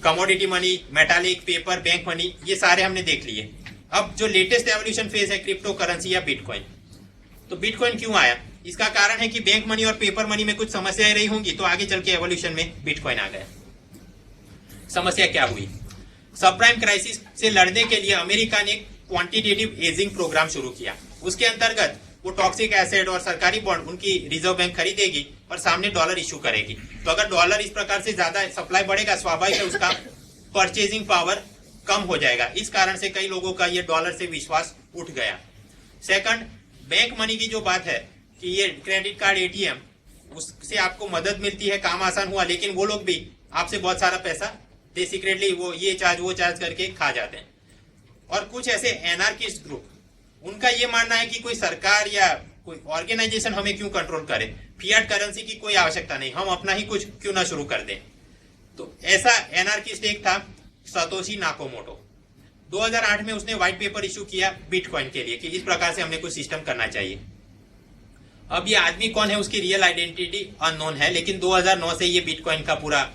Commodity money, metallic, paper, bank money, ये सारे हमने देख लिए। अब जो लेटेस्ट एवोल्यूशन फेज है क्रिप्टो करेंसी या बिटकॉइन, तो बिटकॉइन क्यों आया? इसका कारण है कि बैंक मनी और पेपर मनी में कुछ समस्याएं रही होंगी, तो आगे चल के एवोल्यूशन में बिटकॉइन आ गया। समस्या क्या हुई? सबप्राइम क्राइसिस से लड़ने के लिए अमेरिका ने क्वांटिटेटिव एजिंग प्रोग्राम शुरू किया। उसके अंतर्गत वो टॉक्सिक एसेट और सरकारी बॉन्ड उनकी रिजर्व बैंक खरीदेगी और सामने डॉलर इशू करेगी। तो अगर डॉलर इस प्रकार से ज्यादा सप्लाई बढ़ेगा, स्वाभाविक है उसका परचेजिंग पावर कम हो जाएगा। इस कारण से कई लोगों का ये डॉलर से विश्वास उठ गया। सेकंड, बैंक मनी की जो बात है कि ये क्रेडिट कार्ड, एटीएम, उससे आपको मदद मिलती है, काम आसान हुआ, लेकिन वो लोग भी आपसे बहुत सारा पैसा दे सीक्रेटली वो ये चार्ज वो चार्ज करके खा जाते हैं। और कुछ ऐसे एनार्किस्ट ग्रुप, उनका ये मानना है कि कोई सरकार या कोई ऑर्गेनाइजेशन हमें क्यों कंट्रोल करे, फिएट करेंसी की कोई आवश्यकता नहीं, हम अपना ही कुछ क्यों ना शुरू कर दें। तो ऐसा एनार्किस्ट एक था सतोशी नाकामोटो। 2008 में उसने व्हाइट पेपर इशू किया बिटकॉइन के लिए कि इस प्रकार से हमने कुछ सिस्टम करना चाहिए। अब ये आदमी कौन है, उसकी रियल आइडेंटिटी अननोन है, लेकिन 2009 से ये बिटकॉइन का पूरा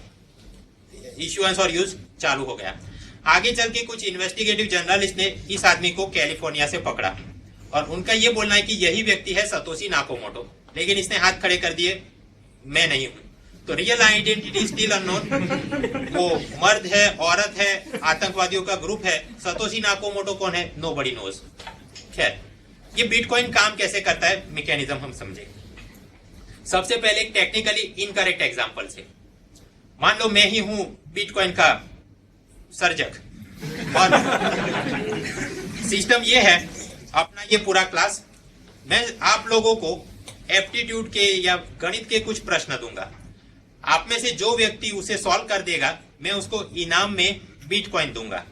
इश्यूएंस और यूज चालू हो गया। आगे चल के कुछ इन्वेस्टिगेटिव जर्नलिस्ट ने इस आदमी को कैलिफोर्निया से पकड़ा और उनका ये बोलना है कि यही व्यक्ति है सतोशी नाकामोटो, लेकिन इसने हाथ खड़े कर दिए, मैं नहीं हूं। तो रियल आइडेंटिटी स्टिल अननोन। वो मर्द है, औरत है, आतंकवादियों का ग्रुप है। सतोशी नाकामोटो कौन है, नोबडी नोज। खैर, ये बिटकॉइन काम कैसे करता है, मैकेनिज्म हम समझे। सबसे पहले एक टेक्निकली इनकरेक्ट एग्जांपल से, मान लो मैं ही हूं बिटकॉइन का सर्जक और सिस्टम ये है, अपना ये पूरा क्लास, मैं आप लोगों को एप्टीट्यूड के या गणित के कुछ प्रश्न दूंगा। आप में से जो व्यक्ति उसे सॉल्व कर देगा, मैं उसको इनाम में बिटकॉइन दूंगा।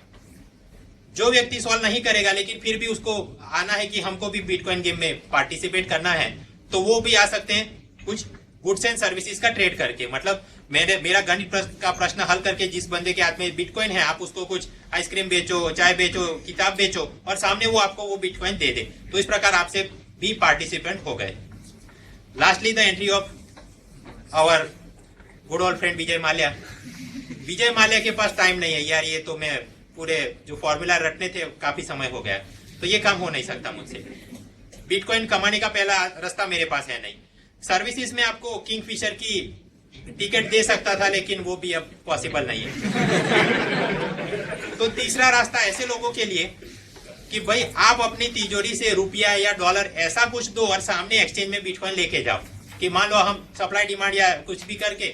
जो व्यक्ति सॉल्व नहीं करेगा लेकिन फिर भी उसको आना है कि हमको भी बिटकॉइन गेम में पार्टिसिपेट करना है, तो वो भी आ सकते हैं कुछ गुड्स एंड सर्विसेज का ट्रेड करके। मतलब मेरा गणित का प्रश्न हल करके जिस बंदे के हाथ में बिटकॉइन है, आप उसको कुछ आइसक्रीम बेचो, चाय बेचो, किताब बेचो और सामने वो आपको वो बिटकॉइन दे दे, तो इस प्रकार आपसे भी पार्टिसिपेंट हो गए। Lastly the entry of our good old friend Vijay Mallya. Vijay Mallya के पास टाइम नहीं है यार, ये तो मैं पूरे जो फॉर्मूला रटने थे काफी समय हो गया, तो ये काम हो नहीं सकता मुझसे। बिटकॉइन कमाने का पहला रास्ता मेरे पास है नहीं। सर्विसेज में आपको किंगफिशर की टिकट दे सकता था, लेकिन वो भी अब पॉसिबल नहीं है। तो तीसरा रास्ता ऐसे लोगों के लिए कि भाई आप अपनी तिजोरी से रुपया या डॉलर ऐसा कुछ दो और सामने एक्सचेंज में बिटकॉइन लेके जाओ। कि मान लो हम सप्लाई डिमांड या कुछ भी करके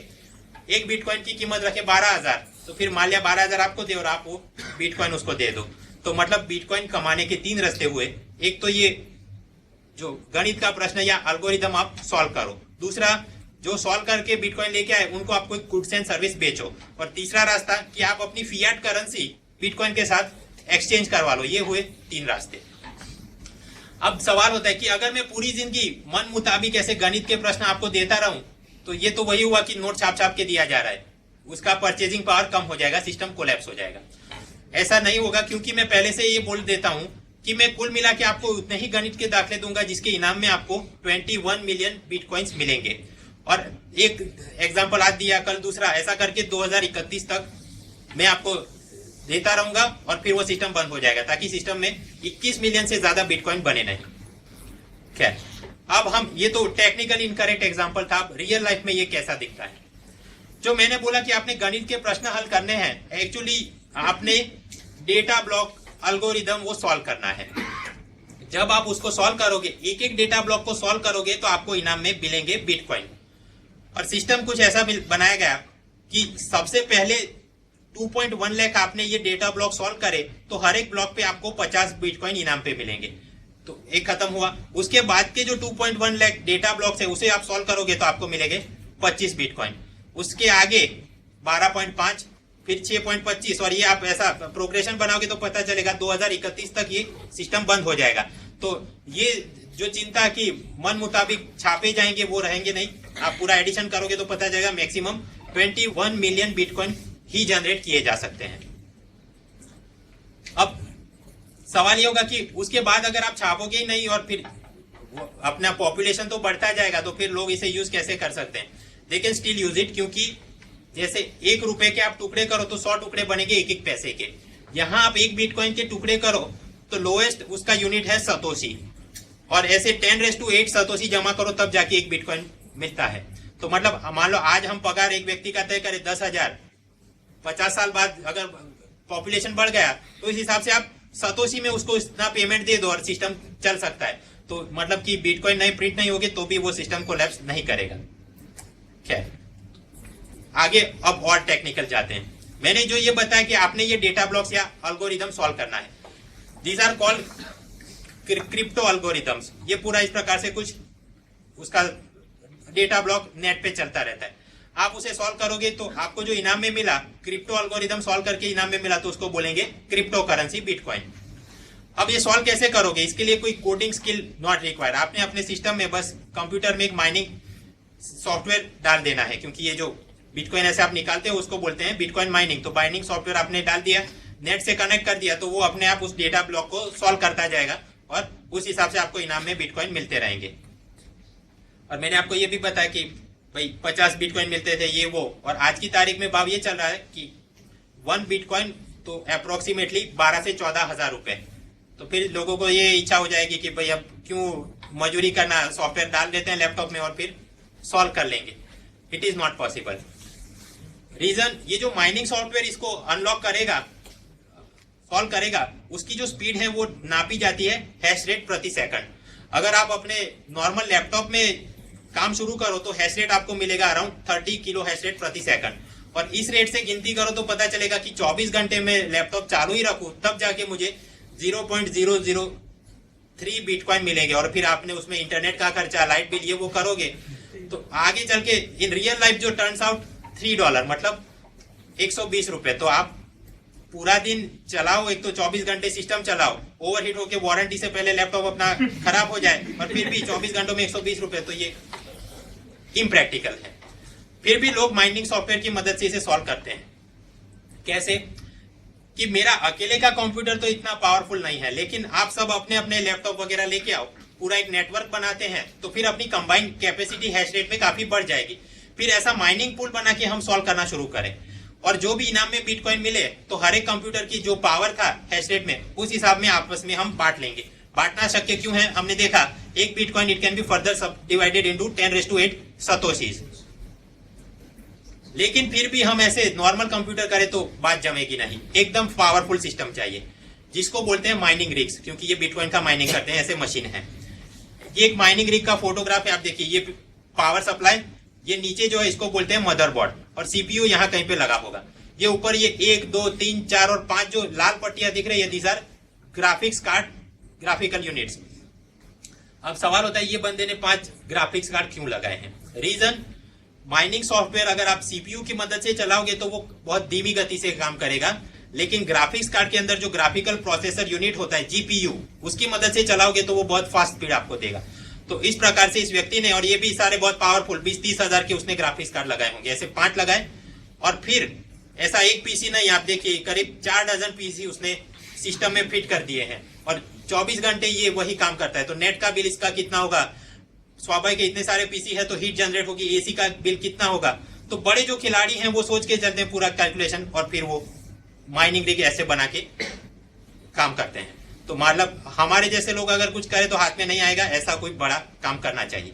एक बिटकॉइन की कीमत रखे 12,000, तो फिर माल्या 12,000 आपको दे और आप वो बिटकॉइन उसको दे दो। तो मतलब बिटकॉइन कमाने के 3 रास्ते हुए। एक तो ये जो गणित का प्रश्न या एल्गोरिथम आप सॉल्व करो, दूसरा जो सॉल्व करके बिटकॉइन लेके आए उनको आप कोई गुड्स एंड सर्विस बेचो, और तीसरा रास्ता कि आप अपनी फिएट करेंसी बिटकॉइन के साथ एक्सचेंज करवा लो। ये हुए 3 रास्ते। अब सवाल होता है कि अगर मैं पूरी जिंदगी मन मुताबिक ऐसे गणित के प्रश्न आपको देता रहूं, तो ये तो वही हुआ कि नोट छाप छाप के दिया जा रहा है, उसका परचेजिंग पावर कम हो जाएगा, सिस्टम कोलैप्स हो जाएगा। ऐसा नहीं होगा, क्योंकि मैं पहले से ये बोल देता हूं कि मैं कुल मिला के आपको उतने ही गणित के दाखले दूंगा जिसके इनाम में आपको 21 मिलियन बिटकॉइंस मिलेंगे। और एक एग्जांपल आज दिया, कल दूसरा, ऐसा करके 2031 तक मैं आपको देता रहूंगा और फिर वो सिस्टम बंद हो जाएगा, ताकि सिस्टम में 21 मिलियन से ज्यादा बिटकॉइन बने नहीं। खैर, अब हम ये तो टेक्निकल इनकरेक्ट एग्जांपल था, अब रियल लाइफ में ये कैसा दिखता है। जो मैंने बोला कि आपने गणित के प्रश्न हल करने हैं, एक्चुअली आपने डेटा ब्लॉक एल्गोरिथम वो सॉल्व करना है। जब आप उसको सॉल्व करोगे, एक एक डेटा ब्लॉक को सॉल्व करोगे, तो आपको इनाम में मिलेंगे बिटकॉइन। और सिस्टम कुछ ऐसा बनाया गया कि सबसे पहले 2.1 लाख आपने ये डेटा ब्लॉक सॉल्व करे, तो हर एक ब्लॉक पे आपको 50 बिटकॉइन इनाम पे मिलेंगे। तो एक खत्म हुआ। उसके बाद के जो 2.1 लाख डेटा ब्लॉक्स है उसे आप सॉल्व करोगे तो आपको मिलेंगे 25 बिटकॉइन। उसके आगे 12.5, फिर 6.25, और ये आप ऐसा प्रोग्रेशन बनाओगे तो पता चलेगा 2031 तक ये सिस्टम बंद हो जाएगा। तो ये जो चिंता कि मन मुताबिक छापे जाएंगे वो रहेंगे नहीं, आप पूरा एडिशन करोगे तो पता चलेगा मैक्सिमम 21 मिलियन बिटकॉइन ही जनरेट किए जा सकते हैं। अब सवाल ये होगा कि उसके बाद अगर आप छापोगे ही नहीं और फिर अपना पॉपुलेशन तो बढ़ता जाएगा, तो फिर लोग इसे यूज कैसे कर सकते हैं। They can still use it, क्योंकि जैसे 1 रुपए के आप टुकड़े करो तो 100 टुकड़े बनेंगे 1-1 पैसे के। यहाँ आप 1 बिटकॉइन के टुकड़े करो तो लोएस्ट उसका यूनिट है सतोशी, और ऐसे 10⁸ सतोशी जमा करो तब जाके 1 बिटकॉइन मिलता है। तो मतलब मान लो आज हम पगार एक व्यक्ति का तय करें 10,000, 50 साल बाद अगर पॉपुलेशन बढ़ गया तो इस हिसाब से आप सतोशी में उसको इतना पेमेंट दे दो और सिस्टम चल सकता है। तो मतलब कि बिटकॉइन नहीं प्रिंट नहीं होगी तो भी वो सिस्टम कोलैप्स नहीं करेगा। खैर आगे अब और टेक्निकल जाते हैं। मैंने जो ये बताया कि आपने ये डेटा ब्लॉक्स या एल्गोरिदम सॉल्व करना है, these are called crypto algorithms. ये पूरा इस प्रकार से कुछ उसका डेटा ब्लॉक नेट पे चलता रहता है। आप उसे सॉल्व करोगे तो आपको जो इनाम में मिला, क्रिप्टो एल्गोरिदम सॉल्व करके इनाम में मिला, तो उसको बोलेंगे क्रिप्टो करेंसी बिटकॉइन। अब ये सॉल्व कैसे करोगे, इसके लिए कोई कोडिंग स्किल नॉट रिक्वायर। आपने अपने सिस्टम में बस कंप्यूटर में एक माइनिंग सॉफ्टवेयर डाल देना है, क्योंकि ये जो बिटकॉइन ऐसे आप निकालते हो उसको बोलते हैं बिटकॉइन माइनिंग। तो माइनिंग सॉफ्टवेयर आपने डाल दिया, नेट से कनेक्ट कर दिया, तो वो अपने आप उस डेटा ब्लॉक को सॉल्व करता जाएगा और उस हिसाब से आपको इनाम में बिटकॉइन मिलते रहेंगे। और मैंने आपको ये भी बताया कि भाई 50 बिटकॉइन मिलते थे ये वो, और आज की तारीख में भाव ये चल रहा है कि 1 बिटकॉइन तो अप्रोक्सीमेटली 12 से 14 हजार रुपए। तो फिर लोगों को ये इच्छा हो जाएगी कि भाई अब क्यों मजूरी करना, सॉफ्टवेयर डाल देते हैं लैपटॉप में और फिर सॉल्व कर लेंगे। It is not possible. Reason, ये जो माइनिंग सॉफ्टवेयर इसको अनलॉक करेगा, सॉल्व करेगा, उसकी जो स्पीड है वो नापी जाती है हैश रेट प्रति सेकंड। अगर आप अपने नॉर्मल लैपटॉप में काम शुरू करो तो हैश रेट आपको मिलेगा अराउंड 30 किलो हैश रेट प्रति सेकंड, और इस रेट से गिनती करो तो पता चलेगा कि 24 घंटे में लैपटॉप चालू ही रखूं तब जाके मुझे 0.003 बिटकॉइन मिलेंगे। और फिर आपने उसमें इंटरनेट का खर्चा, लाइट बिल, ये वो करोगे तो आगे चल के इन रियल लाइफ जो टर्न्स आउट $3 मतलब 120 रुपए। तो आप पूरा दिन चलाओ, एक तो 24 घंटे सिस्टम चलाओ, ओवरहीट होके वारंटी से पहले लैपटॉप अपना खराब हो जाए, और फिर भी 24 घंटों में 120 रुपए, तो ये इम्प्रैक्टिकल है। फिर भी लोग माइनिंग सॉफ्टवेयर की मदद से इसे सॉल्व करते हैं। कैसे कि मेरा अकेले का कंप्यूटर तो इतना पावरफुल नहीं है, लेकिन आप सब अपने अपने लैपटॉप वगैरह लेके आओ, पूरा एक नेटवर्क बनाते हैं, तो फिर अपनी कंबाइंड कैपेसिटी हैश रेट में काफी बढ़ जाएगी। फिर ऐसा माइनिंग पूल बना के हम सॉल्व करना शुरू करें, और जो भी इनाम में बिटकॉइन मिले तो हर एक कंप्यूटर की जो पावर था हैश रेट में, उस हिसाब में आपस में हम बांट लेंगे। बांटना शक्य क्यों है, हमने देखा 1 bitcoin it can be further सब डिवाइडेड इनटू 10⁸ सतोशीज। लेकिन फिर भी हम ऐसे नॉर्मल कंप्यूटर करें तो बात जमेगी नहीं, एकदम पावरफुल सिस्टम चाहिए, जिसको बोलते हैं माइनिंग रिग्स, क्योंकि ये बिटकॉइन का माइनिंग करते हैं, ऐसे मशीन है। ये एक माइनिंग रिग का फोटोग्राफ है, आप देखिए, ये पावर सप्लाई, ये नीचे जो है इसको बोलते हैं मदरबोर्ड, और सीपीयू यहाँ कहीं पे लगा होगा। ये ऊपर ये 1, 2, 3, 4 और 5 जो लाल पट्टियां दिख रही है, these are graphics card, graphical units. अब सवाल होता है ये बंदे ने 5 ग्राफिक्स कार्ड क्यों लगाए हैं। रीजन, माइनिंग सॉफ्टवेयर अगर आप सीपीयू की मदद से चलाओगे तो वो बहुत धीमी गति से काम करेगा, लेकिन ग्राफिक्स कार्ड के अंदर जो ग्राफिकल प्रोसेसर यूनिट होता है जीपीयू, उसकी मदद से चलाओगे तो वो बहुत फास्ट स्पीड आपको देगा। तो इस प्रकार से इस व्यक्ति ने, और ये भी सारे बहुत पावरफुल 20-30 हजार के उसने ग्राफिक्स कार्ड लगाए होंगे, ऐसे 5 लगाए, और फिर ऐसा एक पीसी नहीं, आप देखिए करीब 4 डजन पीसी उसने सिस्टम में फिट कर दिए हैं, और 24 घंटे ये वही काम करता है। तो नेट का बिल इसका कितना होगा, स्वाभाविक इतने सारे पीसी है तो हीट जनरेट होगी, एसी का बिल कितना होगा। तो बड़े जो खिलाड़ी हैं वो सोच के चलते हैं पूरा कैलकुलेशन, और फिर वो माइनिंग रिग ऐसे बना के काम करते हैं। तो मतलब हमारे जैसे लोग अगर कुछ करें तो हाथ में नहीं आएगा, ऐसा कोई बड़ा काम करना चाहिए।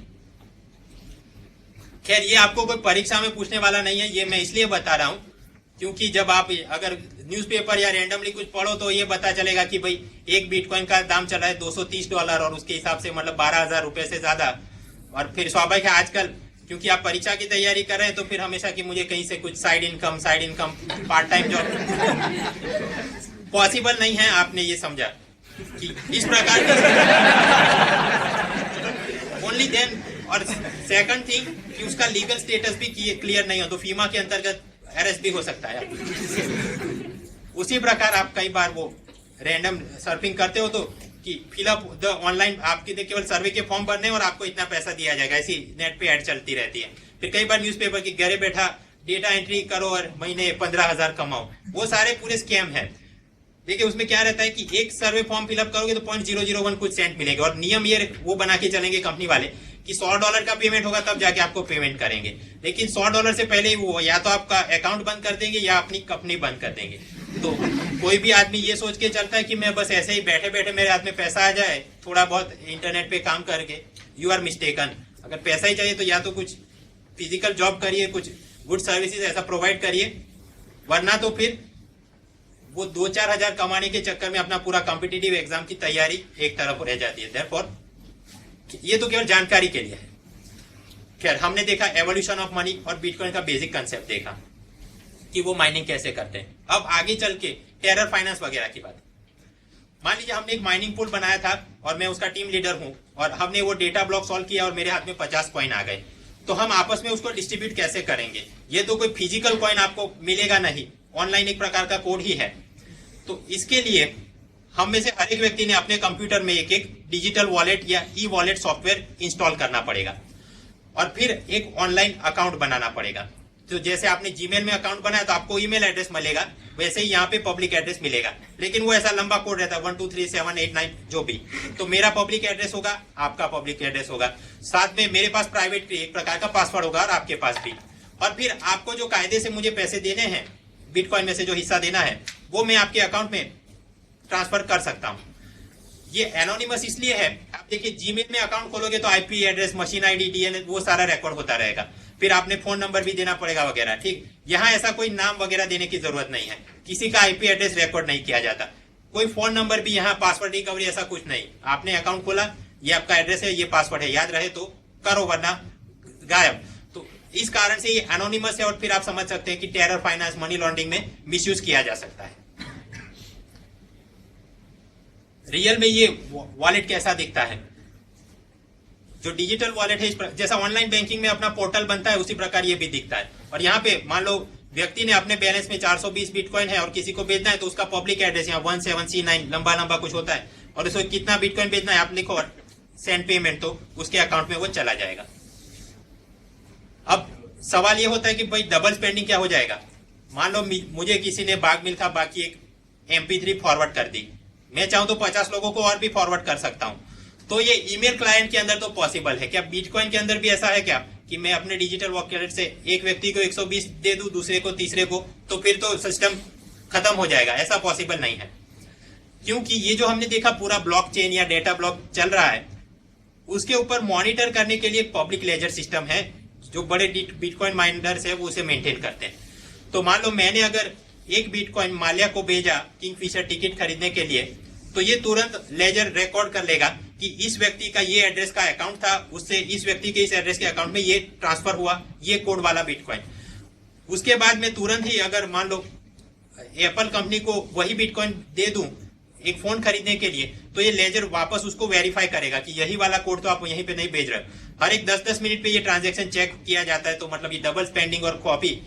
खैर ये आपको कोई परीक्षा में पूछने वाला नहीं है, ये मैं इसलिए बता रहा हूं क्योंकि जब आप अगर न्यूज़पेपर या रैंडमली कुछ पढ़ो तो ये पता चलेगा कि भाई 1 बिटकॉइन का दाम चला है $230, और उसके हिसाब से मतलब 12,000 रुपए से ज्यादा। और फिर स्वाभाविक है आजकल क्योंकि आप परीक्षा की तैयारी कर रहे हैं तो फिर हमेशा कि मुझे कहीं से कुछ side income part time job possible नहीं है। आपने ये समझा कि इस प्रकार ओनली देन, और सेकंड थिंग कि उसका लीगल स्टेटस भी क्लियर नहीं हो तो फीमा के अंतर्गत अरेस्ट भी हो सकता है। उसी प्रकार आप कई बार वो रैंडम सर्फिंग करते हो तो कि फिलअप द ऑनलाइन, आपके केवल सर्वे के फॉर्म भरने और आपको इतना पैसा दिया जाएगा, ऐसी नेट पे ऐड चलती रहती है। फिर कई बार न्यूज़पेपर की घरे बैठा डेटा एंट्री करो और महीने 15,000 कमाओ, वो सारे पूरे स्कैम है। देखिए उसमें क्या रहता है कि एक सर्वे फॉर्म फिलअप करोगे तो 0.001 कुछ सेंट मिलेगा, और नियम ये वो बना के चलेंगे कंपनी वाले कि $100 का पेमेंट होगा तब जाके आपको पेमेंट करेंगे, लेकिन $100 से पहले ही वो या तो आपका अकाउंट बंद कर देंगे या अपनी कंपनी बंद कर देंगे। तो कोई भी आदमी ये सोच के चलता है कि मैं बस ऐसे ही बैठे बैठे मेरे हाथ में पैसा आ जाए थोड़ा बहुत इंटरनेट पे काम करके, यू आर मिस्टेकन। अगर पैसा ही चाहिए तो या तो कुछ फिजिकल जॉब करिए, कुछ गुड सर्विसेज ऐसा प्रोवाइड करिए, वरना तो फिर वो 2-4 हजार कमाने के चक्कर में अपना पूरा कॉम्पिटिटिव एग्जाम की तैयारी एक तरफ रह जाती है। देयरफॉर ये तो केवल जानकारी के लिए है। खैर, हमने देखा एवोल्यूशन ऑफ मनी और बिटकॉइन का बेसिक कंसेप्ट देखा कि वो माइनिंग कैसे करते हैं। अब आगे चल के टेरर फाइनेंस वगैरह की बात। मान लीजिए हमने एक माइनिंग पूल बनाया था और मैं उसका टीम लीडर हूं और हमने वो डेटा ब्लॉक सॉल्व किया और मेरे हाथ में 50 कॉइन आ गए, तो हम आपस में उसको डिस्ट्रीब्यूट कैसे करेंगे? ये तो कोई फिजिकल कॉइन आपको मिलेगा नहीं, ऑनलाइन एक प्रकार का कोड ही है। तो इसके लिए हम में से हर एक व्यक्ति ने अपने कंप्यूटर में एक एक डिजिटल वॉलेट या ई वॉलेट सॉफ्टवेयर इंस्टॉल करना पड़ेगा और फिर एक ऑनलाइन अकाउंट बनाना पड़ेगा। तो जैसे आपने जीमेल में अकाउंट बनाया तो आपको ईमेल एड्रेस मिलेगा, वैसे ही यहाँ पे पब्लिक एड्रेस मिलेगा, लेकिन वो ऐसा लंबा कोड रहता है 1 2 3 7 8 9 जो भी। तो मेरा पब्लिक एड्रेस होगा, आपका पब्लिक एड्रेस होगा, साथ में मेरे पास प्राइवेट एक प्रकार का पासवर्ड होगा और आपके पास भी। और फिर आपको जो कायदे से मुझे पैसे देने हैं, बिटकॉइन में से जो हिस्सा देना है, वो मैं आपके अकाउंट में ट्रांसफर कर सकता हूँ। ये एनोनिमस इसलिए है, आप देखिए जीमेल में अकाउंट खोलोगे तो IP address, machine ID, DNA वो सारा रिकॉर्ड होता रहेगा, फिर आपने फोन नंबर भी देना पड़ेगा वगैरह। ठीक, यहाँ ऐसा कोई नाम वगैरह देने की जरूरत नहीं है, किसी का आईपी एड्रेस रिकॉर्ड नहीं किया जाता, कोई फोन नंबर भी यहाँ, पासवर्ड रिकवरी ऐसा कुछ नहीं। आपने अकाउंट खोला, ये आपका एड्रेस है, ये पासवर्ड है, याद रहे तो करो वरना गायब। तो इस कारण से ये एनोनिमस है और फिर आप समझ सकते हैं कि टेरर फाइनेंस, मनी लॉन्ड्रिंग में मिसयूज किया जा सकता है। रियल में ये वॉलेट कैसा दिखता है? जो डिजिटल वॉलेट है, जैसा ऑनलाइन बैंकिंग में अपना पोर्टल बनता है उसी प्रकार ये भी दिखता है। और यहाँ पे मान लो व्यक्ति ने अपने बैलेंस में 420 बिटकॉइन है और किसी को भेजना है तो उसका पब्लिक एड्रेस यहाँ 17C9 लंबा लंबा कुछ होता है और उसको कितना बिटकॉइन भेजना है आप लिखो और सेंड पेमेंट, तो उसके अकाउंट में वो चला जाएगा। अब सवाल ये होता है कि भाई डबल स्पेंडिंग क्या हो जाएगा? मान लो मुझे किसी ने बाग मिल्खा बाग की एक MP3 फॉरवर्ड कर दी, मैं चाहूं तो 50 लोगों को और भी फॉरवर्ड कर सकता हूं। तो ये ईमेल क्लाइंट के अंदर तो पॉसिबल है क्या? बिटकॉइन के अंदर भी ऐसा है क्या कि मैं अपने डिजिटल वॉलेट से एक व्यक्ति को 120 दे दूं, दूसरे को, तीसरे को, तो फिर तो सिस्टम खत्म हो जाएगा? ऐसा पॉसिबल नहीं है, क्योंकि ये जो हमने देखा पूरा ब्लॉकचेन या डेटा ब्लॉक चल रहा है, उसके ऊपर मॉनिटर करने के लिए पब्लिक लेजर सिस्टम है, जो बड़े बिटकॉइन माइनर्स है वो उसे मेंटेन करते हैं। तो मान लो मैंने अगर एक बिटकॉइन माल्या को भेजा किंगफिशर टिकट खरीदने के लिए, तो ये तुरंत लेजर रिकॉर्ड कर लेगा कि इस व्यक्ति का ये एड्रेस का अकाउंट था, उससे इस व्यक्ति के इस एड्रेस के अकाउंट में ये ट्रांसफर हुआ, ये कोड वाला बिटकॉइन। उसके बाद में तुरंत ही अगर मान लो एप्पल कंपनी को वही बिटकॉइन दे दूं एक फोन खरीदने के लिए, तो ये लेजर वापस उसको वेरीफाई करेगा कि यही वाला कोड तो आप यहीं पे नहीं भेज रहे। हर एक 10-10 मिनट पे ये ट्रांजेक्शन चेक किया जाता है। तो मतलब ये डबल स्पेंडिंग और कॉपी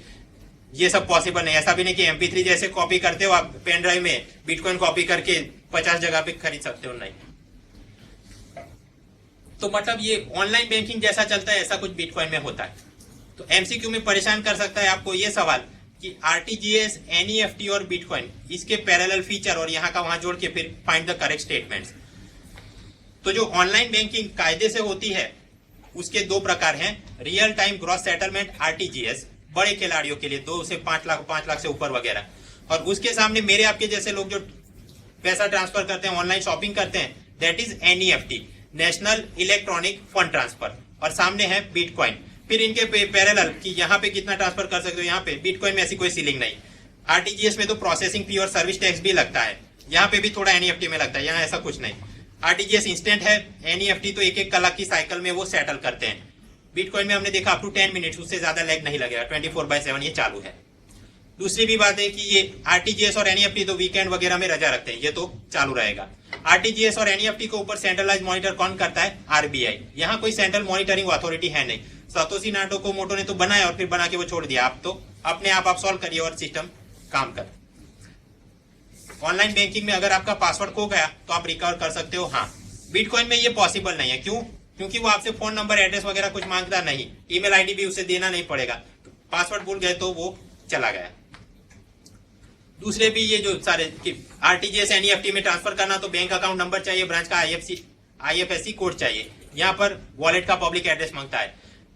ये सब पॉसिबल नहीं। ऐसा भी नहीं कि MP3 जैसे कॉपी करते हो आप पेन ड्राइव में, बिटकॉइन कॉपी करके 50 जगह पे खरीद सकते हो, नहीं। तो मतलब ये ऑनलाइन बैंकिंग जैसा चलता है ऐसा कुछ बिटकॉइन में होता है। तो MCQ में परेशान कर सकता है आपको ये सवाल कि RTGS, NEFT और बिटकॉइन, इसके पैरेलल फीचर और यहाँ का वहां जोड़ के फिर फाइंड द करेक्ट स्टेटमेंट्स। तो जो ऑनलाइन बैंकिंग कायदे से होती है उसके दो प्रकार हैं, real time gross settlement RTGS, बड़े खिलाड़ियों के लिए 2 से 5 लाख, 5 लाख से ऊपर वगैरह, और उसके सामने मेरे आपके जैसे लोग जो पैसा ट्रांसफर करते हैं, ऑनलाइन शॉपिंग करते हैं, that is NEFT, national electronic fund transfer, और सामने है बिटकॉइन। फिर इनके पैरेलल कि यहाँ पे कितना ट्रांसफर कर सकते हो, यहाँ पे बिटकॉइन में ऐसी कोई सीलिंग नहीं। RTGS में तो प्रोसेसिंग फी और सर्विस टैक्स भी लगता है, यहाँ पे भी थोड़ा NEFT में लगता है, यहाँ ऐसा कुछ नहीं। RTGS इंस्टेंट है, NEFT तो 1-1 कलाक की साइकिल में वो सेटल करते हैं। बिटकॉइन में हमने देखा अप टू 10 मिनट्स, उससे ज्यादा लैग नहीं लगेगा, 24/7 ये चालू है। दूसरी भी बात है कि ये RTGS और NEFT तो वीकेंड वगैरह में रजा रखते हैं, ये तो चालू रहेगा। RTGS और NEFT को ऊपर सेंट्रलाइज मॉनिटर कौन करता है? RBI। यहाँ कोई सेंट्रल मॉनिटरिंग अथॉरिटी है नहीं। सातोशी नाकामोटो ने तो बनाया और फिर बना के वो छोड़ दिया, आप तो अपने आप सॉल्व करिए और सिस्टम काम कर। ऑनलाइन बैंकिंग में अगर आपका पासवर्ड खो गया तो आप रिकवर कर सकते हो, हाँ। बिटकॉइन में ये पॉसिबल नहीं है, क्यों? क्योंकि वो आपसे फोन नंबर, एड्रेस वगैरह कुछ मांगता नहीं, ईमेल आईडी भी उसे देना नहीं पड़ेगा। पासवर्ड भूल गए तो वो चला गया। दूसरे भी ये जो सारे RTGS NEFT में ट्रांसफर करना तो बैंक अकाउंट नंबर चाहिए, ब्रांच का IFSC कोड चाहिए, यहाँ पर वॉलेट का पब्लिक एड्रेस मांगता है।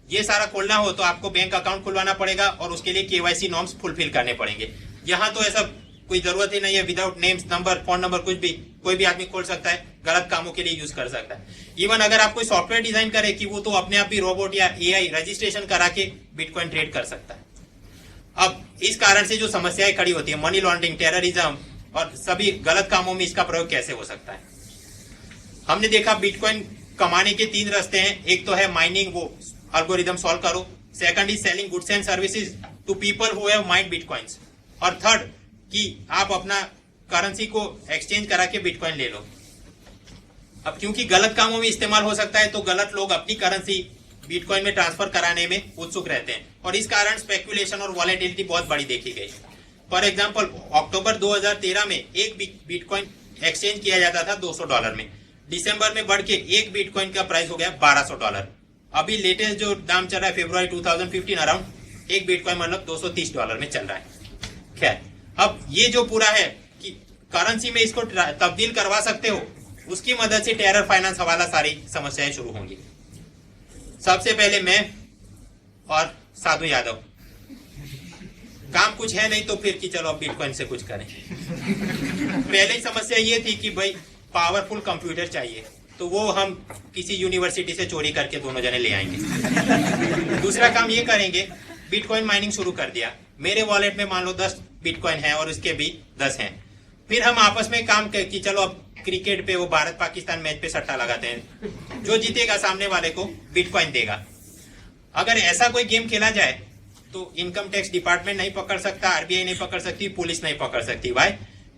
ये सारा खोलना हो तो आपको बैंक अकाउंट खुलवाना पड़ेगा और उसके लिए केवाईसी नॉर्म्स फुलफिल करने पड़ेंगे। यहाँ तो ऐसा कोई जरूरत ही नहीं है, without names, number, phone number, कुछ भी कोई भी आदमी खोल सकता है, गलत कामों के लिए यूज कर सकता है। इवन अगर आप कोई सॉफ्टवेयर डिजाइन करे कि वो तो अपने आप भी रोबोट या एआई रजिस्ट्रेशन करा के बिटकॉइन ट्रेड कर सकता है। अब इस कारण से जो समस्याएं खड़ी होती है, मनी लॉन्ड्रिंग, टेररिज्म और सभी गलत कामों में इसका प्रयोग कैसे हो सकता है। हमने देखा बिटकॉइन कमाने के 3 रास्ते हैं। एक तो है माइनिंग, वो एल्गोरिथम सॉल्व करो। Second is selling goods and services to people who have mined bitcoins. और थर्ड कि आप अपना करेंसी को एक्सचेंज करा के बिटकॉइन ले लो। अब क्योंकि गलत कामों में इस्तेमाल हो सकता है तो गलत लोग अपनी करेंसी बिटकॉइन में ट्रांसफर कराने में उत्सुक रहते हैं और इस कारण स्पेकुलेशन और वॉलेटिलिटी बहुत बड़ी देखी गई। फॉर एग्जांपल, अक्टूबर 2013 में एक बिटकॉइन एक्सचेंज किया जाता था $200 में। दिसंबर में बढ़ के एक बिटकॉइन का प्राइस हो गया $1200। अभी लेटेस्ट जो दाम चल रहा है फरवरी 2015 अराउंड एक बिटकॉइन मतलब $230 में चल रहा है। खैर, अब ये जो पूरा है कि करेंसी में इसको तब्दील करवा सकते हो, उसकी मदद से टेरर फाइनेंस हवाला सारी समस्याएं शुरू होंगी। सबसे पहले मैं और साधु यादव, काम कुछ है नहीं तो फिर कि चलो अब बिटकॉइन से कुछ करें। पहले ही समस्या ये थी कि भाई पावरफुल कंप्यूटर चाहिए, तो वो हम किसी यूनिवर्सिटी से चोरी करके दोनों जने ले आएंगे। दूसरा काम ये करेंगे, बिटकॉइन माइनिंग शुरू कर दिया। मेरे वॉलेट में मान लो 10 बिटकॉइन है और उसके भी 10 हैं। फिर हम आपस में काम कि चलो अब क्रिकेट पे वो भारत पाकिस्तान मैच पे सट्टा लगाते हैं, जो जीतेगा सामने वाले को बिटकॉइन देगा। अगर ऐसा कोई गेम खेला जाए तो इनकम टैक्स डिपार्टमेंट नहीं पकड़ सकता, आरबीआई नहीं पकड़ सकती, पुलिस नहीं पकड़ सकती। भाई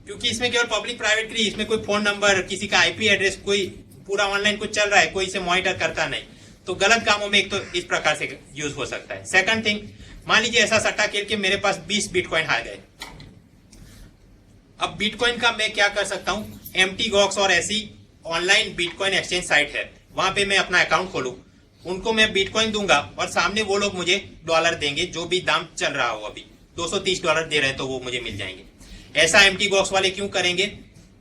क्योंकि इसमें केवल पब्लिक प्राइवेट की, इसमें कोई फोन नंबर, किसी का आईपी एड्रेस, कोई पूरा ऑनलाइन कुछ चल रहा है, कोई इसे मॉनिटर करता नहीं, तो गलत कामों में एक तो इस प्रकार से यूज हो सकता है। सेकंड थिंग, मान लीजिए ऐसा सट्टा खेल के मेरे पास 20 बिटकॉइन आ गए। अब बिटकॉइन का मैं क्या कर सकता हूं, MTGOX और ऐसी ऑनलाइन बिटकॉइन एक्सचेंज साइट है, वहां पे मैं अपना अकाउंट खोलूं, उनको मैं बिटकॉइन दूंगा और सामने वो लोग मुझे डॉलर देंगे, जो भी दाम चल रहा हो। अभी $230 दे रहे हैं तो वो मुझे मिल जाएंगे। ऐसा MTGOX वाले क्यों करेंगे?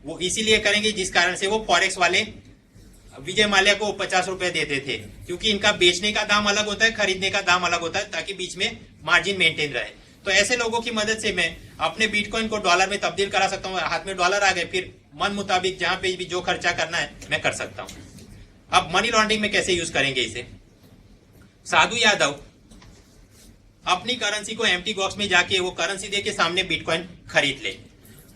वो इसीलिए करेंगे जिस कारण से वो फॉरेक्स वाले विजय माल्या को 50 रुपए देते थे, क्योंकि इनका बेचने का दाम अलग होता है, खरीदने का दाम अलग होता है, ताकि बीच में मार्जिन मेंटेन रहे। तो ऐसे लोगों की मदद से मैं अपने बिटकॉइन को डॉलर में तब्दील करा सकता हूँ। हाथ में डॉलर आ गए, फिर मन मुताबिक जहां पे भी जो खर्चा करना है मैं कर सकता हूँ। अब मनी लॉन्ड्रिंग में कैसे यूज करेंगे इसे? साधु यादव अपनी करेंसी को MTGOX में जाके वो करेंसी दे के सामने बिटकॉइन खरीद ले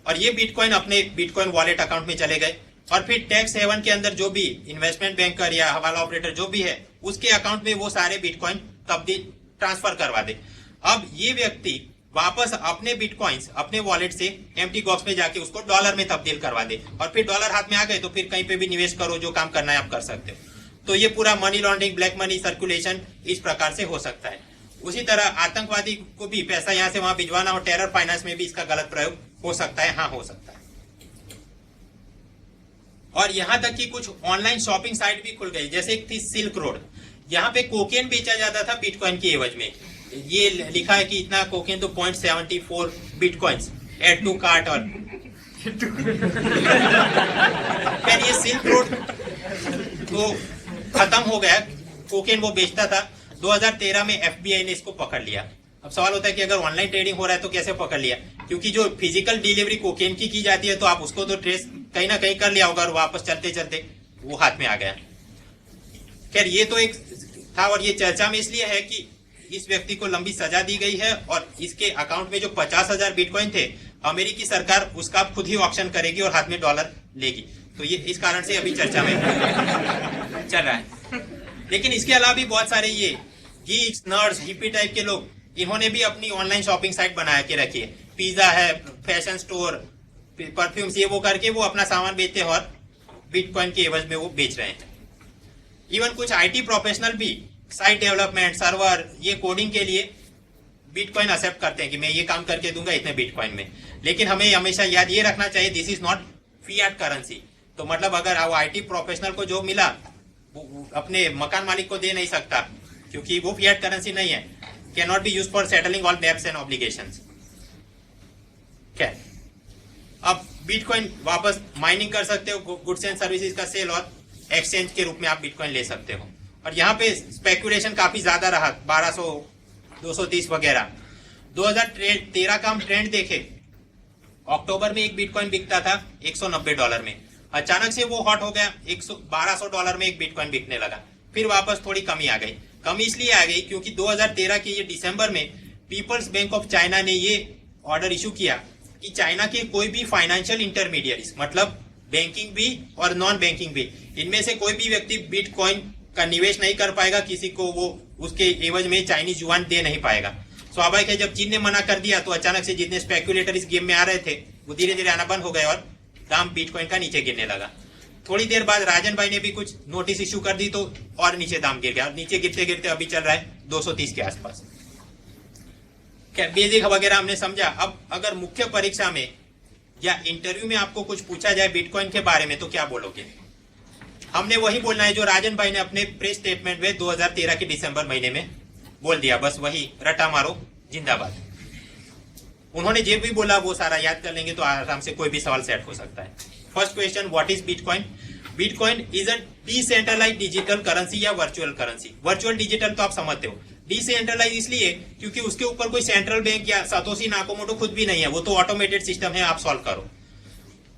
और ये बिटकॉइन अपने बिटकॉइन वॉलेट अकाउंट में चले गए और फिर टैक्स हेवन के अंदर जो भी इन्वेस्टमेंट बैंकर या हवाला ऑपरेटर जो भी है उसके अकाउंट में वो सारे बिटकॉइन तब्दील ट्रांसफर करवा दे। अब ये व्यक्ति वापस अपने बिटकॉइंस अपने वॉलेट से MTGOX में जाके उसको डॉलर में तब्दील करवा दे और फिर डॉलर हाथ में आ गए तो फिर कहीं पे भी निवेश करो, जो काम करना है आप कर सकते हो। तो ये पूरा money laundering, black money circulation इस प्रकार से हो सकता है। उसी तरह आतंकवादी को भी पैसा यहाँ से वहां भिजवाना और टेरर फाइनेंस में भी इसका गलत प्रयोग हो सकता है। हाँ, हो सकता है। और यहाँ तक कि कुछ ऑनलाइन शॉपिंग साइट भी खुल गई, जैसे एक थी सिल्क रोड। यहाँ पे कोकेन बेचा जाता था बिटकॉइन की एवज में। ये लिखा है कि इतना कोकेन तो 0.74 बिटकॉइंस एड टू कार्ट। और फिर ये सिल्क रोड तो खत्म हो गया, कोकेन वो बेचता था। 2013 में FBI ने इसको पकड़ लिया। अब सवाल होता है कि अगर ऑनलाइन ट्रेडिंग हो रहा है तो कैसे पकड़ लिया? क्योंकि जो फिजिकल डिलीवरी कोकेन की जाती है तो आप उसको तो ट्रेस कहीं ना कहीं कर लिया होगा और वापस चलते चलते वो हाथ में आ गया। खैर, ये तो एक था और ये चर्चा में इसलिए है कि इस व्यक्ति को लंबी सजा दी गई है और इसके अकाउंट में जो 50,000 बिटकॉइन थे, अमेरिकी सरकार उसका खुद ही ऑक्शन करेगी और हाथ में डॉलर लेगी। तो ये इस कारण से अभी चर्चा में चल रहा है। लेकिन इसके अलावा भी बहुत सारे ये गीक्स, नर्ड्स, हिप्पी टाइप के लोग, इन्होंने भी अपनी ऑनलाइन शॉपिंग साइट बना के रखी है। पिज्जा है, फैशन स्टोर, परफ्यूम्स, ये वो करके वो अपना सामान बेचते हैं और बिटकॉइन के एवज में वो बेच रहे हैं। इवन कुछ IT प्रोफेशनल भी साइट डेवलपमेंट, सर्वर, ये कोडिंग के लिए बिटकॉइन एक्सेप्ट करते हैं कि मैं ये काम करके दूंगा इतने बिटकॉइन में। लेकिन हमें हमेशा याद ये रखना चाहिए, this is not fiat currency. तो मतलब अगर वो IT प्रोफेशनल को जो मिला वो अपने मकान मालिक को दे नहीं सकता, क्योंकि वो फिएट करेंसी नहीं है। Can not be used for settling all debts and obligations. अब बिटकॉइन वापस माइनिंग कर सकते हो, गुड्स एंड सर्विसेज का सेल और एक्सचेंज के रूप में आप बिटकॉइन ले सकते हो। और यहाँ पे स्पेकुलेशन काफी ज्यादा रहा, 1200, 230 वगैरह। 2013 का हम ट्रेंड देखे, अक्टूबर में एक बिटकॉइन बिकता था $190 में, अचानक से वो हॉट हो गया, $1200 में एक बिटकॉइन बिकने लगा। फिर वापस थोड़ी कमी आ गई। कमी इसलिए आ गई क्योंकि 2013 के ये दिसंबर में पीपल्स बैंक ऑफ चाइना ने ये ऑर्डर इशू किया कि चाइना के कोई भी फाइनेंशियल इंटरमीडिएट्स, मतलब बैंकिंग भी और नॉन बैंकिंग भी, इनमें से कोई भी व्यक्ति बिटकॉइन का निवेश नहीं कर पाएगा, किसी को वो उसके एवज में चाइनीज युआन दे नहीं पाएगा। स्वाभाविक है, जब चीन ने मना कर दिया तो अचानक से जितने स्पेक्युलेटर इस गेम में आ रहे थे वो धीरे धीरे आना बंद हो गए और दाम बिटकॉइन का नीचे गिरने लगा। थोड़ी देर बाद राजन भाई ने भी कुछ नोटिस इश्यू कर दी तो और नीचे दाम गिर गया, और नीचे गिरते गिरते अभी चल रहा है 230 के आसपास। बेसिक वगैरह हमने समझा। अब अगर मुख्य परीक्षा में या इंटरव्यू में आपको कुछ पूछा जाए बिटकॉइन के बारे में तो क्या बोलोगे? हमने वही बोलना है जो राजन भाई ने अपने प्रेस स्टेटमेंट में 2013 के दिसंबर महीने में बोल दिया, बस वही, रटा मारो जिंदाबाद। उन्होंने जो भी बोला वो सारा याद कर लेंगे तो आराम से कोई भी सवाल सेट हो सकता है। First question, what is bitcoin? Bitcoin is a decentralised digital currency या वर्चुअल करेंसी। वर्चुअल डिजिटल तो आप समझते हो, डिसेंट्रलाइज इसलिए क्योंकि उसके ऊपर कोई सेंट्रल बैंक या सातोशी नाकामोटो खुद भी नहीं है, वो तो ऑटोमेटेड सिस्टम है, आप सॉल्व करो।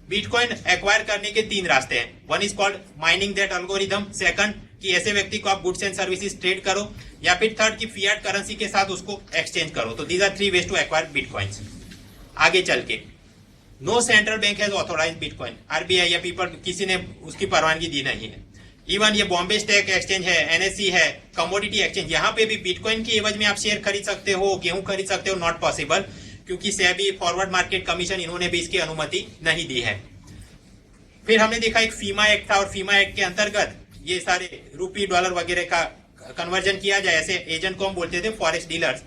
बिटकॉइन एक्वायर करने के 3 रास्ते हैं। One is called mining that algorithm, second कि ऐसे व्यक्ति को आप गुड्स एंड सर्विसेज ट्रेड करो, या फिर थर्ड की फिएट करेंसी के साथ उसको एक्सचेंज करो। तो these are 3 ways to acquire bitcoins. आगे चल के, no central bank has authorise bitcoin, RBI या पीपल किसी ने उसकी परवानगी दी नहीं है। इवन ये बॉम्बे स्टॉक एक्सचेंज है, एनएससी है, कमोडिटी एक्सचेंज, यहाँ पे भी बिटकॉइन की एवज में आप शेयर खरीद सकते हो, गेहूं खरीद सकते हो, नॉट पॉसिबल, क्योंकि सेबी फॉरवर्ड मार्केट कमीशन इन्होंने भी इसकी अनुमति नहीं दी है। फिर हमने देखा एक फीमा एक्ट था, और फीमा एक्ट के अंतर्गत ये सारे रुपी डॉलर वगैरह का कन्वर्जन किया जाए, ऐसे एजेंट को हम बोलते थे फॉरेक्स डीलर्स,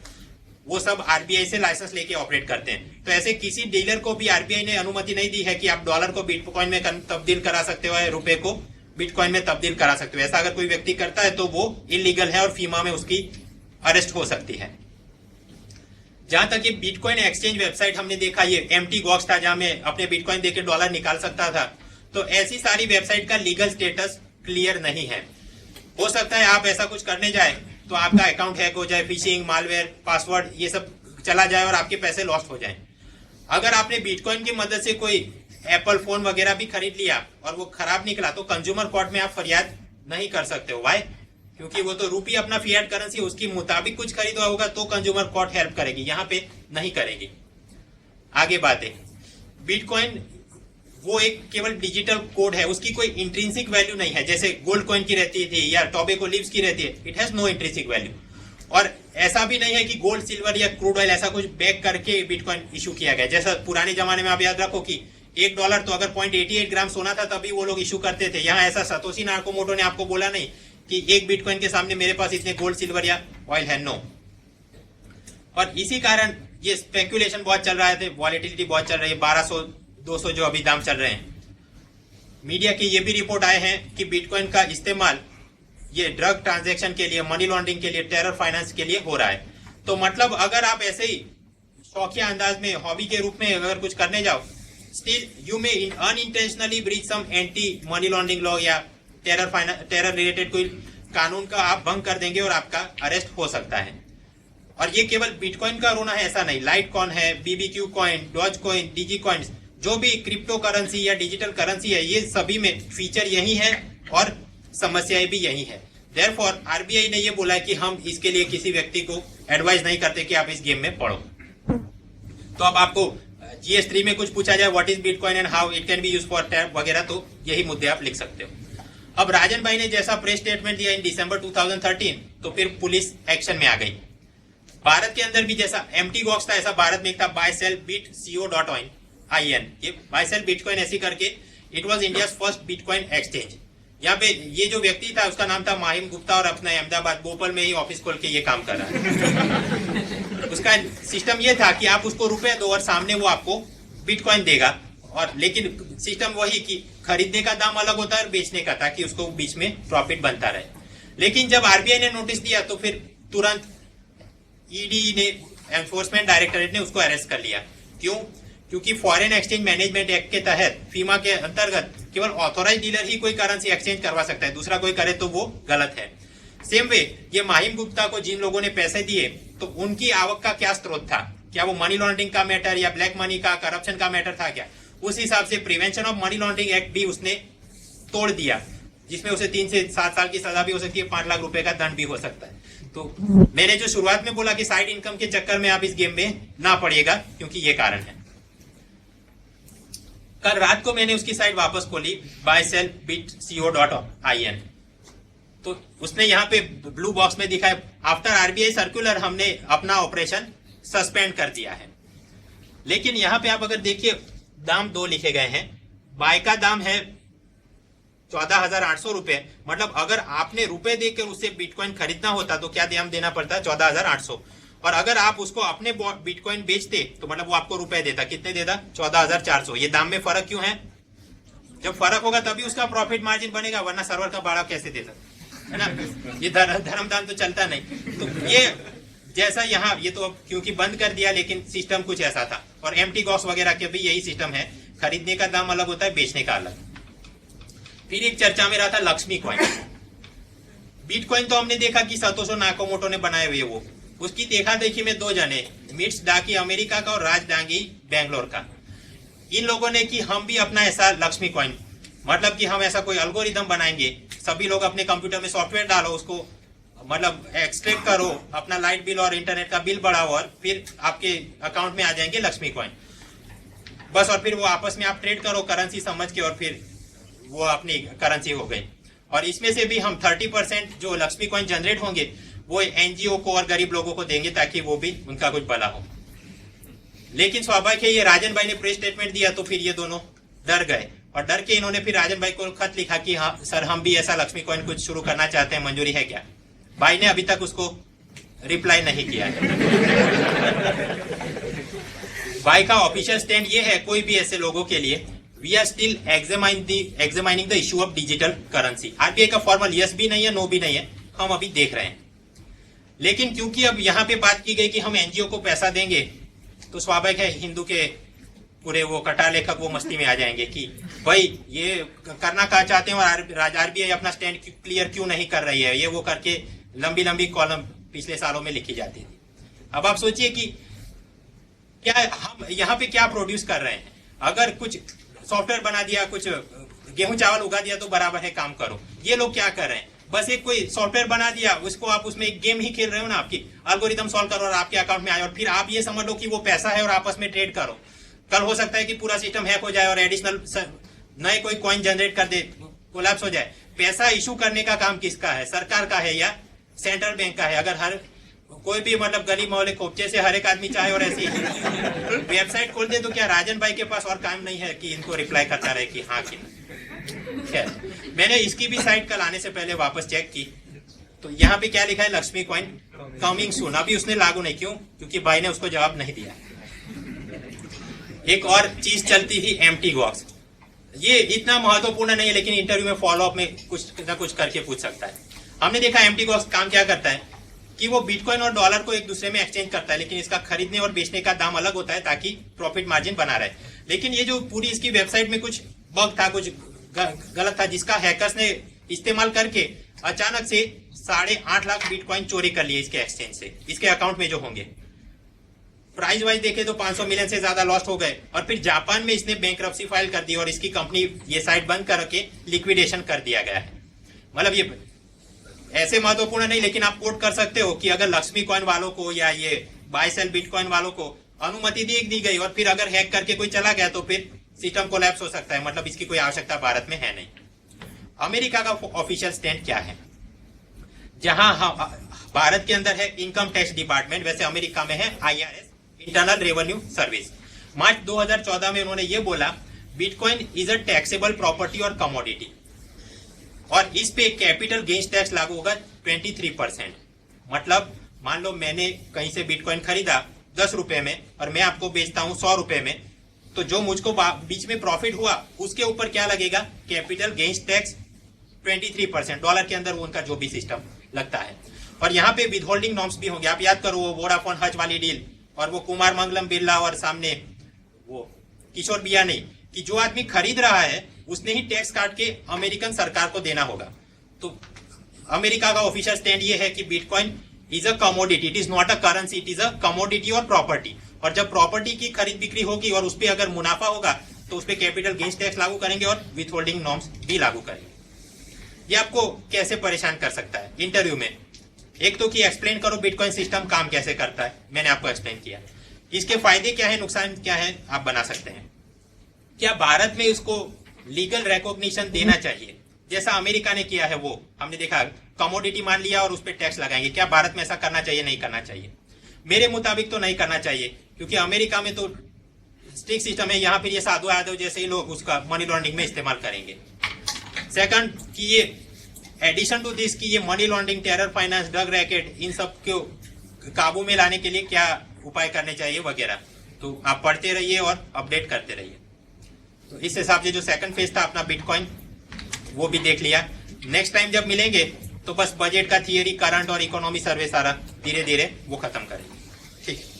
वो सब आरबीआई से लाइसेंस लेके ऑपरेट करते हैं। तो ऐसे किसी डीलर को भी आरबीआई ने अनुमति नहीं दी है कि आप डॉलर को बिटकॉइन में तब्दील करा सकते हो या रुपए को बिटकॉइन में तब्दील करा सकते हो। ऐसा अगर कोई व्यक्ति करता है तो वो इलीगल है और फीमा में उसकी अरेस्ट हो सकती है। जहां तक ये बिटकॉइन एक्सचेंज वेबसाइट हमने देखा, ये एम्प्टी बॉक्स था जहां मैं अपने बिटकॉइन देके डॉलर निकाल सकता था, तो ऐसी सारी वेबसाइट का लीगल स्टेटस क्लियर नहीं है। हो सकता है आप ऐसा कुछ करने जाए तो आपका अकाउंट हैक हो जाए, फिशिंग, मालवेयर, पासवर्ड ये सब चला जाए और आपके पैसे लॉस्ट हो जाएं। अगर आपने बिटकॉइन की मदद से कोई एप्पल फोन वगैरह भी खरीद लिया और वो खराब निकला तो कंज्यूमर कोर्ट में आप फरियाद नहीं कर सकते हो। वाई? क्योंकि वो तो रूपी अपना फिएट करेंसी, उसके मुताबिक कुछ खरीदा होगा तो कंज्यूमर कोर्ट हेल्प करेगी, यहाँ पे नहीं करेगी। आगे बात है, बिटकॉइन वो एक केवल डिजिटल कोड है, उसकी कोई इंट्रिंसिक वैल्यू नहीं है, जैसे गोल्ड कॉइन की रहती थी या टोबैको लीव्स की रहती है। It has no intrinsic value. और ऐसा भी नहीं है कि गोल्ड, सिल्वर या क्रूड ऑयल ऐसा कुछ बैक करके बिटकॉइन इशू किया गया। जैसा पुराने जमाने में आप याद रखो कि $1 तो अगर 0.88 ग्राम सोना था तभी वो लोग इशू करते थे। यहाँ ऐसा सतोशी नाकामोटो ने आपको बोला नहीं कि एक बिटकॉइन के सामने मेरे पास इतने गोल्ड, सिल्वर या ऑयल है, नो। और इसी कारण ये स्पेकुलेशन बहुत चल रहा है, वॉलेटिलिटी बहुत चल रही है, 1200, 200 जो अभी दाम चल रहे हैं। मीडिया की ये भी रिपोर्ट आए हैं कि बिटकॉइन का इस्तेमाल ये ड्रग ट्रांजैक्शन के लिए, मनी लॉन्ड्रिंग के लिए, टेरर फाइनेंस के लिए हो रहा है। तो मतलब अगर आप ऐसे ही शौकिया अंदाज में, हॉबी के रूप में अगर कुछ करने जाओ, still you may unintentionally breach some anti money laundering law या टेरर रिलेटेड कोई कानून का आप भंग कर देंगे और आपका अरेस्ट हो सकता है। और ये केवल बिटकॉइन का रोना है ऐसा नहीं, लाइट कॉइन है, BBQ coin, Dogecoin, DG coins, जो भी क्रिप्टो करेंसी या डिजिटल करेंसी है, ये सभी में फीचर यही है और समस्याएं भी यही है। देयरफॉर आरबीआई ने ये बोला है कि हम इसके लिए किसी व्यक्ति को एडवाइस नहीं करते कि आप इस गेम में पढ़ो। तो अब आपको GS3 में कुछ पूछा जाए, what is bitcoin and how it can be used for tap वगैरह, तो यही मुद्दे आप लिख सकते हो। अब राजन भाई ने जैसा प्रेस स्टेटमेंट दिया इन दिसंबर 2013, तो फिर पुलिस एक्शन में आ गई। भारत के अंदर भी जैसा एम्प्टी बॉक्स था, ऐसा भारत में एक था बाय सेल बिट co.in, ये बाय सेल बिटकॉइन ऐसी करके, it was India's first bitcoin exchange. यहाँ पे ये जो व्यक्ति था उसका नाम था माहिम गुप्ता और अपना अहमदाबाद, भोपाल में ही ऑफिस खोल के ये काम कर रहा है। उसका सिस्टम ये था कि आप उसको रुपए दो और सामने वो आपको बिटकॉइन देगा, और लेकिन सिस्टम वही कि खरीदने का दाम अलग होता है और बेचने का, ताकि उसको बीच में प्रॉफिट बनता रहे। लेकिन जब आरबीआई ने नोटिस दिया तो फिर तुरंत ईडी ने, एनफोर्समेंट डायरेक्टरेट ने उसको अरेस्ट कर लिया। क्यों? क्योंकि फॉरेन एक्सचेंज मैनेजमेंट एक्ट के तहत फीमा के अंतर्गत केवल ऑथोराइज डीलर ही कोई करेंसी एक्सचेंज करवा सकता है, दूसरा कोई करे तो वो गलत है। सेम वे ये माहिम गुप्ता को जिन लोगों ने पैसे दिए तो उनकी आवक का क्या स्रोत था, क्या वो मनी लॉन्ड्रिंग का मैटर या ब्लैक मनी का करप्शन का मैटर था क्या? उस हिसाब से prevention of money laundering act भी उसने तोड़ दिया, जिसमें उसे 3 से 7 साल की सजा भी हो सकती है, 5 लाख रुपए का दंड भी हो सकता है। तो मैंने जो शुरुआत में बोला कि साइड इनकम के चक्कर में आप इस गेम में ना पड़िएगा, क्योंकि ये कारण है। कल रात को मैंने उसकी साइट वापस खोली buysellbitco.in, तो उसने यहाँ पे ब्लू बॉक्स में दिखा है आफ्टर आरबीआई सर्कुलर हमने अपना ऑपरेशन सस्पेंड कर दिया है। लेकिन यहाँ पे आप अगर देखिए दाम 2 लिखे गए हैं। बाय का दाम है 14,800 रुपए, मतलब अगर आपने रुपए देकर उससे बिटकॉइन खरीदना होता तो क्या दाम देना पड़ता? 14,800। और अगर आप उसको अपने बिटकॉइन बेचते तो मतलब वो आपको रुपए देता, कितने देता? 14,400। ये दाम में फर्क क्यों है? जब फर्क होगा तभी उसका प्रॉफिट मार्जिन बनेगा, वरना सर्वर का भाड़ा कैसे देता है ना? ये धर्मदान तो चलता नहीं। तो ये जैसा यहाँ ये तो क्योंकि बंद कर दिया, लेकिन सिस्टम कुछ ऐसा था। और एम्प्टी गॉक्स वगैरह के भी यही सिस्टम है, खरीदने का दाम अलग होता है, बेचने का अलग। फिर एक चर्चा में रहा था लक्ष्मी कॉइन। बिटकॉइन तो हमने देखा कि सतोशी नाकामोटो ने बनाए हुए, वो उसकी देखा देखी में 2 जने, मिट्स डाकी अमेरिका का और राज डांगी बेंगलोर का, इन लोगों ने कि हम भी अपना ऐसा लक्ष्मी कॉइन, मतलब कि हम ऐसा कोई एल्गोरिदम बनाएंगे, सभी लोग अपने कंप्यूटर में सॉफ्टवेयर डालो, उसको मतलब एक्सट्रैक्ट करो, अपना लाइट बिल और इंटरनेट का बिल बढ़ाओ और फिर आपके अकाउंट में आ जाएंगे लक्ष्मी कॉइन बस। और फिर वो आपस में आप ट्रेड करो करेंसी समझ के, और फिर वो अपनी करेंसी हो गई। और इसमें से भी हम 30% जो लक्ष्मी कॉइन जनरेट होंगे वो एनजीओ को और गरीब लोगों को देंगे, ताकि वो भी उनका कुछ भला हो। लेकिन स्वाभाविक है ये राजन भाई ने प्रेस स्टेटमेंट दिया तो फिर ये दोनों डर गए, और डर के इन्होंने फिर राजन भाई को खत लिखा कि हाँ सर हम भी ऐसा लक्ष्मी कॉइन कुछ शुरू करना चाहते हैं, मंजूरी है क्या? भाई ने अभी तक उसको रिप्लाई नहीं किया है। भाई का ऑफिशियल स्टैंड ये है कोई भी ऐसे लोगों के लिए, we are still examining the issue of digital currency. RBI का फॉर्मल यस भी नहीं है, नो भी नहीं है, हम अभी देख रहे हैं। लेकिन क्योंकि अब यहाँ पे बात की गई कि हम एनजीओ को पैसा देंगे, तो स्वाभाविक है हिंदू के पूरे वो कटार लेखक वो मस्ती में आ जाएंगे कि भाई ये करना क्या चाहते हैं और आरबीआई अपना स्टैंड क्लियर क्यों नहीं कर रही है। ये वो करके लंबी लंबी कॉलम पिछले सालों में लिखी जाती थी। अब आप सोचिए कि क्या हम यहाँ पे क्या प्रोड्यूस कर रहे हैं। अगर कुछ सॉफ्टवेयर बना दिया, कुछ गेहूं चावल उगा दिया तो बराबर है, काम करो। ये लोग क्या कर रहे हैं, बस एक कोई सॉफ्टवेयर बना दिया, उसको आप उसमें एक गेम ही खेल रहे हो ना, आपकी एल्गोरिथम सॉल्व करो और आपके अकाउंट में आए, और फिर आप ये समझ लो कि वो पैसा है और आपस में ट्रेड करो। कल हो सकता है कि पूरा सिस्टम हैक हो जाए और एडिशनल नए कोई कॉइन जनरेट कर दे, कोलैप्स हो जाए। पैसा इशू करने का काम किसका है, सरकार का है या सेंट्रल बैंक का है? अगर हर कोई भी मतलब गली मोहल्ले कोपचे से हर एक आदमी चाहे और ऐसी वेबसाइट खोल दे, तो क्या राजन भाई के पास और काम नहीं है कि इनको रिप्लाई करता रहे कि हाँ कि नहीं? खैर, मैंने इसकी भी साइट कल आने से पहले वापस चेक की, तो यहाँ पे क्या लिखा है, लक्ष्मी कॉइन कमिंग सून। अभी उसने लागू नहीं, क्यों? क्योंकि भाई ने उसको जवाब नहीं दिया। एक और चीज चलती थी एम्प्टी गॉक्स, ये इतना महत्वपूर्ण नहीं है, लेकिन इंटरव्यू में फॉलोअप में कुछ ना कुछ करके पूछ सकता है। हमने देखा एम्प्टी गॉक्स काम क्या करता है कि वो बिटकॉइन और डॉलर को एक दूसरे में एक्सचेंज करता है, लेकिन इसका खरीदने और बेचने का दाम अलग होता है ताकि प्रॉफिट मार्जिन बना रहे। लेकिन ये जो पूरी इसकी वेबसाइट में कुछ बग था, कुछ गलत था, जिसका हैकर्स ने इस्तेमाल करके अचानक से 8.5 लाख बिटकॉइन चोरी कर लिए इसके एक्सचेंज से, इसके अकाउंट में जो होंगे। प्राइस वाइज देखे तो 500 मिलियन से ज्यादा लॉस्ट हो गए, और फिर जापान में इसने बैंकरप्सी फाइल कर दी और इसकी कंपनी ये साइट बंद करके लिक्विडेशन कर दिया गया है। मतलब ये ऐसे महत्वपूर्ण नहीं, लेकिन आप कोट कर सकते हो कि अगर लक्ष्मी कॉइन वालों को या ये बाय सेल बिटकॉइन वालों को अनुमति दी गई और फिर अगर हैक करके कोई चला गया तो फिर सिस्टम कोलैप्स हो सकता है। मतलब इसकी कोई आवश्यकता भारत में है नहीं। अमेरिका का ऑफिशियल स्टैंड क्या है? जहां भारत के अंदर है इनकम टैक्स डिपार्टमेंट, वैसे अमेरिका में है IRS, इंटरनल रेवेन्यू सर्विस। मार्च 2014 में उन्होंने ये बोला bitcoin is a taxable property और कमोडिटी, और इस पे कैपिटल गेन्स टैक्स लागू होगा 23%। मतलब मान लो मैंने कहीं से बिटकॉइन खरीदा 10 रुपए में और मैं आपको बेचता हूं 100 रुपए में, तो जो मुझको बीच में प्रॉफिट हुआ उसके ऊपर क्या लगेगा, कैपिटल गेन्स टैक्स 23%। डॉलर के अंदर वो उनका जो भी सिस्टम लगता है। और यहाँ पे विदहोल्डिंग नॉर्म्स भी होंगे। आप याद करो वो वोडाफोन हज वाली डील, और वो कुमार मंगलम बिरला और सामने वो किशोर बिया नहीं, कि जो आदमी खरीद रहा है उसने ही टैक्स काट के अमेरिकन सरकार को देना होगा। तो अमेरिका का ऑफिशियल स्टैंड ये है कि bitcoin is a commodity, it is not a currency, it is a commodity और प्रॉपर्टी। और जब प्रॉपर्टी की खरीद बिक्री होगी और उस पर अगर मुनाफा होगा तो उस पर कैपिटल गेन्स टैक्स लागू करेंगे और विथ होल्डिंग नॉर्म्स भी लागू करेंगे। ये आपको कैसे परेशान कर सकता है इंटरव्यू में? एक तो कि एक्सप्लेन करो बिटकॉइन सिस्टम काम कैसे करता है, मैंने आपको एक्सप्लेन किया। इसके फायदे क्या है, नुकसान क्या है, आप बना सकते हैं। क्या भारत में इसको लीगल रिकॉग्निशन देना चाहिए जैसा अमेरिका ने किया है? वो हमने देखा कमोडिटी मान लिया और उस पर टैक्स लगाएंगे। क्या भारत में ऐसा करना चाहिए, नहीं करना चाहिए? मेरे मुताबिक तो नहीं करना चाहिए, क्योंकि अमेरिका में तो स्ट्रिक्ट सिस्टम है, यहाँ फिर ये साधु यादव जैसे ही लोग उसका मनी लॉन्ड्रिंग में इस्तेमाल करेंगे। सेकंड कि ये एडिशन टू दिस कि ये money laundering, terror finance, drug racket, इन सब को काबू में लाने के लिए क्या उपाय करने चाहिए वगैरह। तो आप पढ़ते रहिए और अपडेट करते रहिए। तो इस हिसाब से जो सेकंड फेज था अपना बिटकॉइन वो भी देख लिया। नेक्स्ट टाइम जब मिलेंगे तो बस बजट का थियरी, करंट और इकोनॉमी सर्वे सारा धीरे धीरे वो खत्म करेंगे। ठीक है।